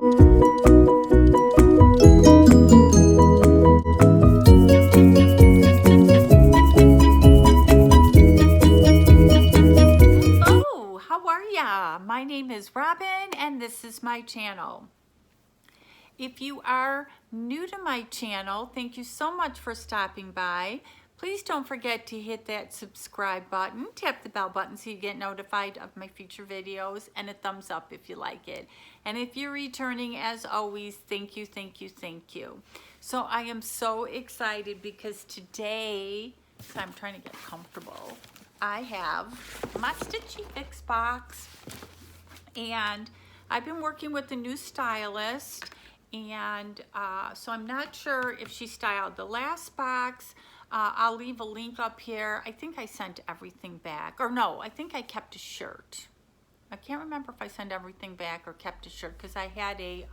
Hello, how are ya? My name is Robin and this is my channel. If you are new to my channel, thank you so much for stopping by. Please don't forget to hit that subscribe button, tap the bell button so you get notified of my future videos, and a thumbs up if you like it. And if you're returning, as always, thank you, thank you, thank you. So I am so excited because today, so I'm trying to get comfortable, I have my stitchfix box, and I've been working with a new stylist, and so I'm not sure if she styled the last box. I'll leave a link up here. I think I sent everything back, or no, I think I kept a shirt. I can't remember if I sent everything back or kept a shirt, because I had a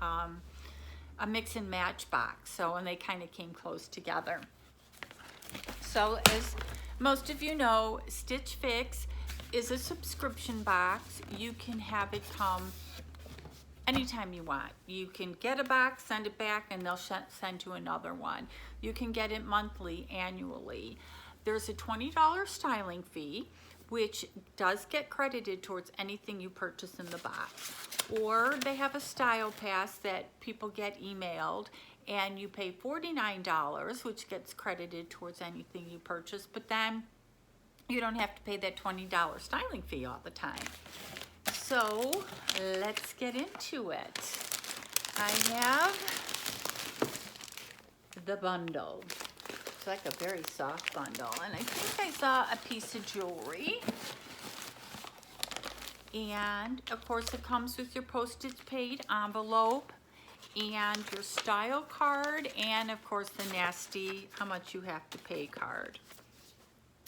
mix and match box, so, and they kind of came close together. So as most of you know, Stitch Fix is a subscription box. You can have it come anytime you want. You can get a box, send it back, and they'll send you another one. You can get it monthly, annually. There's a $20 styling fee, which does get credited towards anything you purchase in the box. Or they have a style pass that people get emailed, and you pay $49, which gets credited towards anything you purchase, but then you don't have to pay that $20 styling fee all the time. So let's get into it. I have the bundle. It's like a very soft bundle, and I think I saw a piece of jewelry. And of course it comes with your postage paid envelope and your style card, and of course the nasty how much you have to pay card.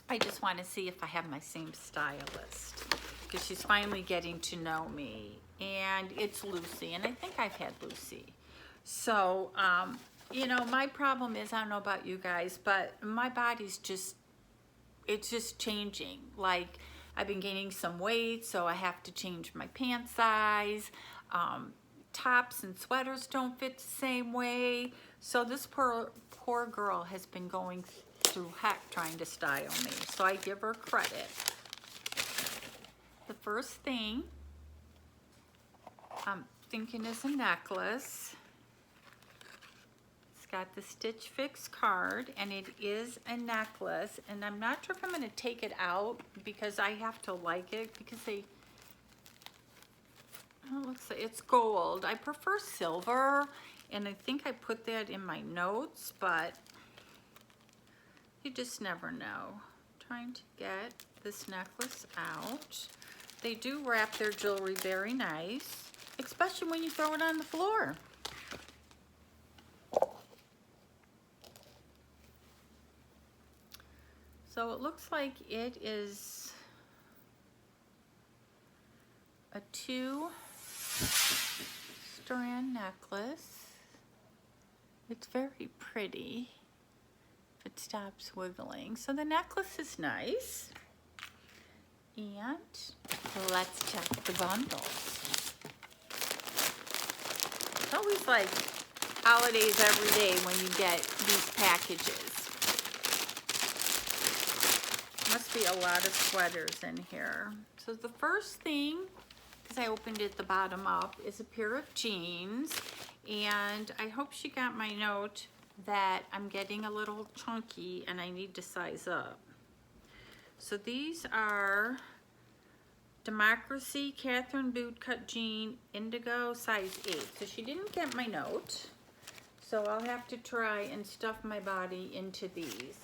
I just want to see if I have my same stylist, because she's finally getting to know me, and it's Lucy, and I think I've had Lucy. So you know, my problem is, I don't know about you guys, but my body's just, it's just changing. Like, I've been gaining some weight, so I have to change my pant size. Tops and sweaters don't fit the same way. So this poor girl has been going through heck trying to style me. So I give her credit. The first thing I'm thinking is a necklace. It's got the Stitch Fix card, and it is a necklace. And I'm not sure if I'm going to take it out because I have to like it, because they, oh, it looks like it's gold. I prefer silver, and I think I put that in my notes, but you just never know. I'm trying to get this necklace out. They do wrap their jewelry very nice, especially when you throw it on the floor. So it looks like it is a 2-strand necklace. It's very pretty if it stops wiggling. So the necklace is nice. And let's check the bundles. It's always like holidays every day when you get these packages. Must be a lot of sweaters in here. So the first thing, because I opened it the bottom up, is a pair of jeans. And I hope she got my note that I'm getting a little chunky and I need to size up. So these are Democracy Catherine Bootcut Jean Indigo size 8. So she didn't get my note. So I'll have to try and stuff my body into these.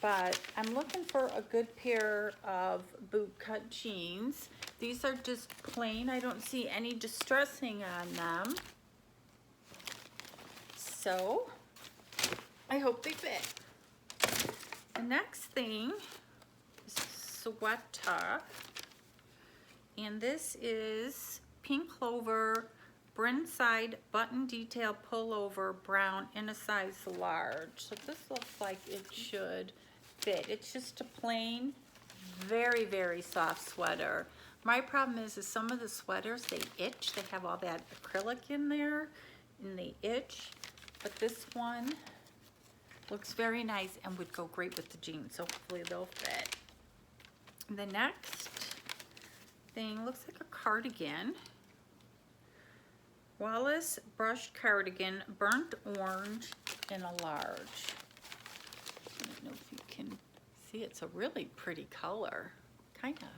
But I'm looking for a good pair of bootcut jeans. These are just plain. I don't see any distressing on them. So I hope they fit. The next thing is sweater. And this is Pink Clover Bryn Side Button Detail Pullover Brown in a size large. So this looks like it should fit. It's just a plain, very, very soft sweater. My problem is some of the sweaters, they itch. They have all that acrylic in there and they itch. But this one looks very nice and would go great with the jeans. So hopefully they'll fit. The next thing looks like a cardigan. Wallace brushed cardigan, burnt orange in a large. I don't know if you can see, it's a really pretty color. Kind of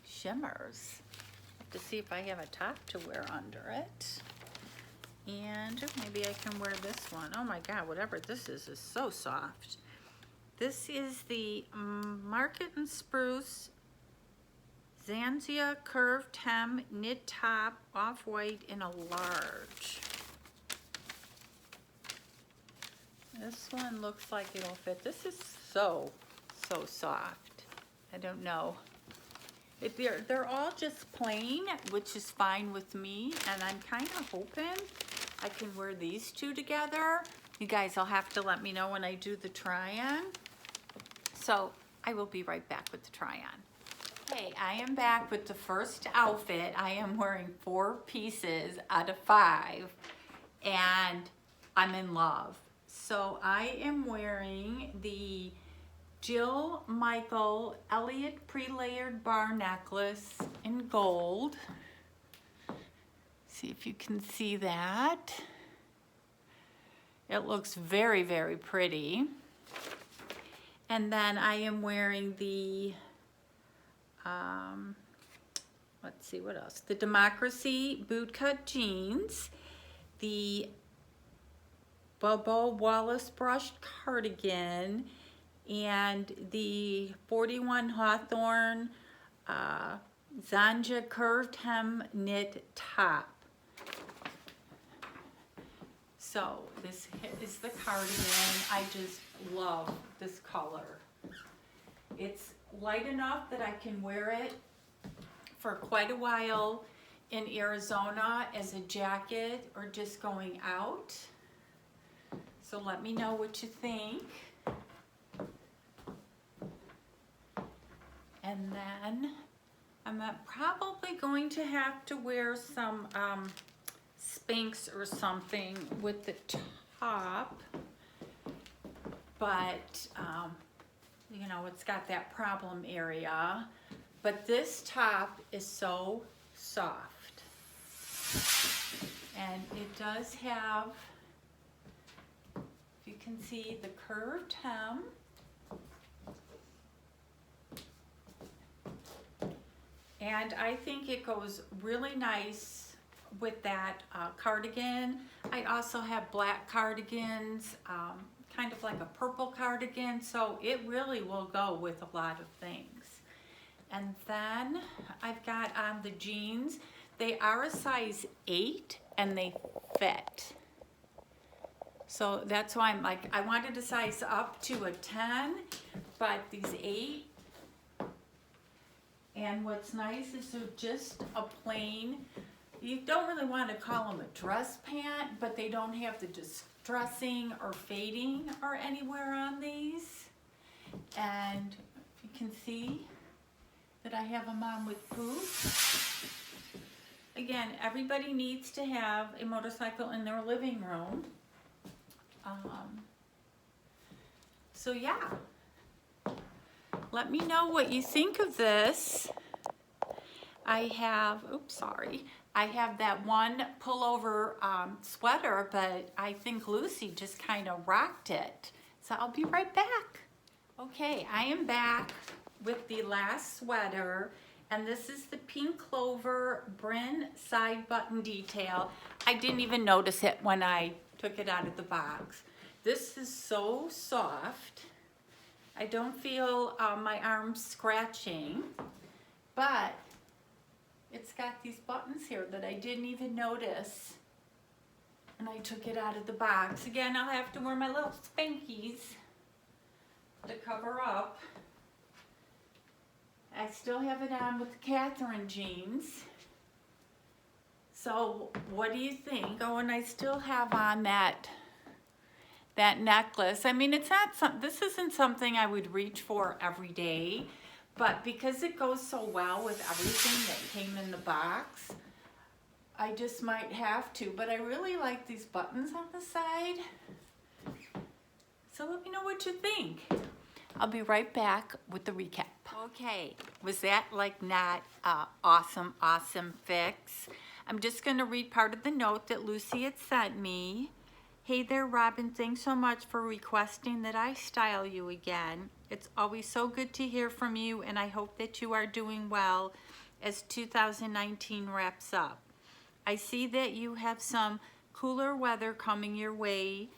shimmers. Have to see if I have a top to wear under it. And maybe I can wear this one. Oh my God, whatever this is so soft. This is the Market and Spruce Zanzia curved hem knit top, off-white in a large. This one looks like it'll fit. This is so soft. I don't know. They're all just plain, which is fine with me, and I'm kind of hoping I can wear these two together. You guys will have to let me know when I do the try-on. So I will be right back with the try-on. Okay, I am back with the first outfit. I am wearing 4 pieces out of 5, and I'm in love. So I am wearing the Jill Michael Elliott pre-layered bar necklace in gold. See if you can see that. It looks very, very pretty. And then I am wearing the, let's see what else. The Democracy bootcut jeans, the Bobo Wallace brushed cardigan, and the 41 Hawthorne Zanja curved hem knit top. So this is the cardigan. I just love this color. It's light enough that I can wear it for quite a while in Arizona as a jacket or just going out. So let me know what you think. And then I'm probably going to have to wear some Spanx or something with the top, but you know, it's got that problem area. But this top is so soft, and it does have, if you can see, the curved hem. And I think it goes really nice with that cardigan. I also have black cardigans, kind of like a purple cardigan, so it really will go with a lot of things. And then I've got on the jeans. They are a size 8 and they fit. So that's why I'm like, I wanted to size up to a 10, but these 8. And what's nice is they're just a plain, you don't really want to call them a dress pant, but they don't have the distressing or fading or anywhere on these. And you can see that I have them on with boots. Again, everybody needs to have a motorcycle in their living room. So yeah. Let me know what you think of this. I have, I have that one pullover sweater, but I think Lucy just kind of rocked it. So I'll be right back. Okay, I am back with the last sweater, and this is the Pink Clover Bryn side button detail. I didn't even notice it when I took it out of the box. This is so soft. I don't feel my arms scratching, but it's got these buttons here that I didn't even notice when I took it out of the box. Again, I'll have to wear my little Spankies to cover up. I still have it on with the Catherine jeans. So what do you think? Oh, and I still have on that necklace. I mean, it's not this isn't something I would reach for every day, But because it goes so well with everything that came in the box, I just might have to. But I really like these buttons on the side. So let me know what you think. I'll be right back with the recap. Okay, was that like not awesome fix? I'm just going to read part of the note that Lucy had sent me. Hey there, Robin, thanks so much for requesting that I style you again. It's always so good to hear from you, and I hope that you are doing well as 2019 wraps up. I see that you have some cooler weather coming your way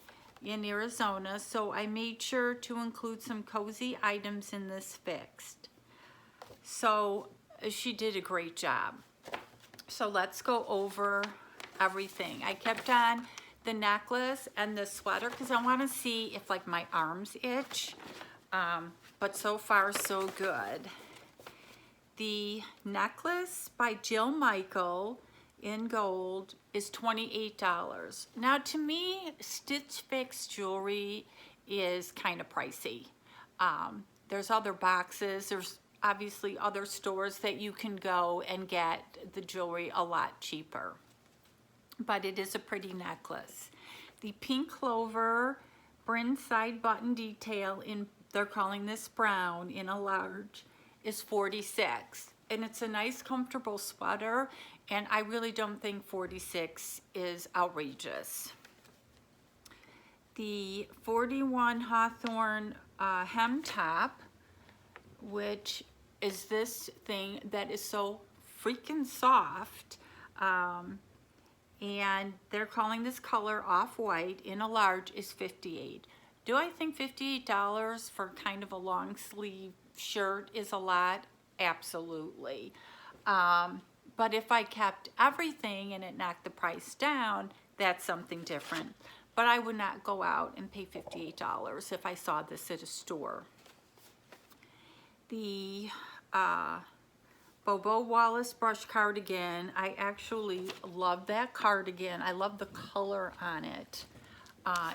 in Arizona, so I made sure to include some cozy items in this fix. So she did a great job. So let's go over everything. I kept on the necklace and the sweater because I want to see if like my arms itch, but so far so good. The necklace by Jill Michael in gold is $28. Now to me, Stitch Fix jewelry is kind of pricey. There's other boxes, there's obviously other stores that you can go and get the jewelry a lot cheaper. But it is a pretty necklace. The pink clover Bryn side button detail in, they're calling this brown in a large, is $46. And it's a nice comfortable sweater, and I really don't think $46 is outrageous. The 41 Hawthorne hem top, which is this thing that is so freaking soft, and they're calling this color off-white in a large, is $58. Do I think $58 for kind of a long sleeve shirt is a lot? Absolutely. But if I kept everything and it knocked the price down, that's something different. But I would not go out and pay $58 if I saw this at a store. The Bobo Wallace brush cardigan, I actually love that cardigan. I love the color on it.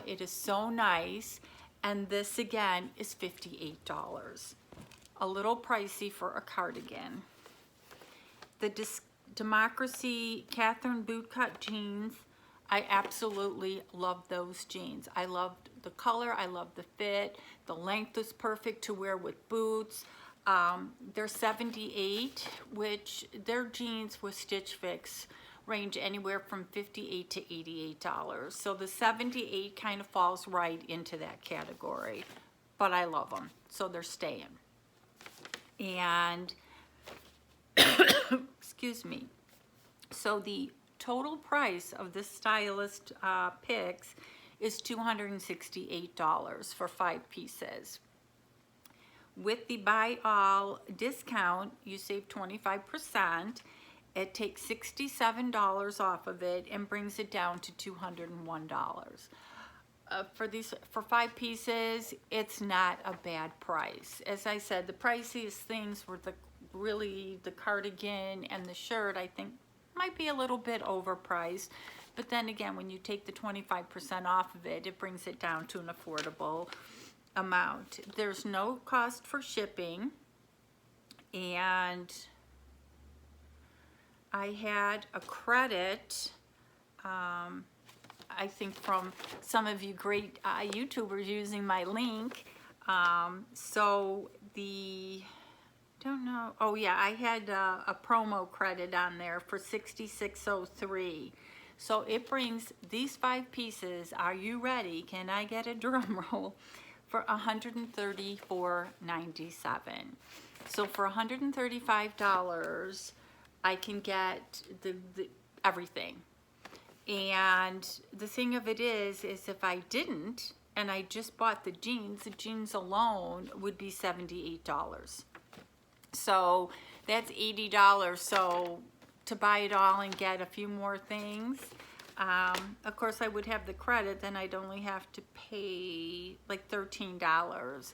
It is so nice. And this again is $58. A little pricey for a cardigan. The Democracy Catherine bootcut jeans, I absolutely love those jeans. I loved the color, I love the fit, the length was perfect to wear with boots. They're $78, which their jeans with Stitch Fix range anywhere from $58 to $88. So the $78 kind of falls right into that category, but I love them, so they're staying. And excuse me. So the total price of this stylist picks is $268 for 5 pieces. With the buy all discount, you save 25%. It takes $67 off of it and brings it down to $201. For 5 pieces, it's not a bad price. As I said, the priciest things were the cardigan and the shirt, I think might be a little bit overpriced. But then again, when you take the 25% off of it, it brings it down to an affordable amount. There's no cost for shipping, and I had a credit, I think from some of you great YouTubers using my link. So the, don't know, oh yeah, I had a promo credit on there for $66.03. So it brings these 5 pieces, are you ready? Can I get a drum roll? For $134.97. So for $135, I can get the everything. And the thing of it is if I didn't, and I just bought the jeans alone would be $78. So that's $80. So to buy it all and get a few more things, of course I would have the credit, then I'd only have to pay like $13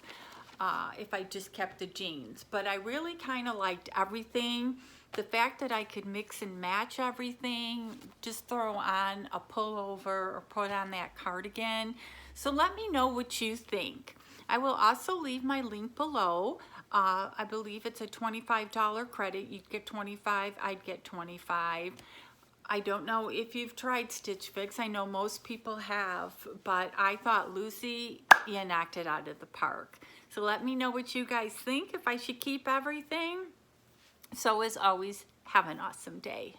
if I just kept the jeans. But I really kind of liked everything. The fact that I could mix and match everything, just throw on a pullover or put on that cardigan. So let me know what you think. I will also leave my link below I believe it's a $25 credit. You'd get 25, I'd get 25. I don't know if you've tried Stitch Fix. I know most people have, but I thought, Lucy, you knocked it out of the park. So let me know what you guys think, if I should keep everything. So as always, have an awesome day.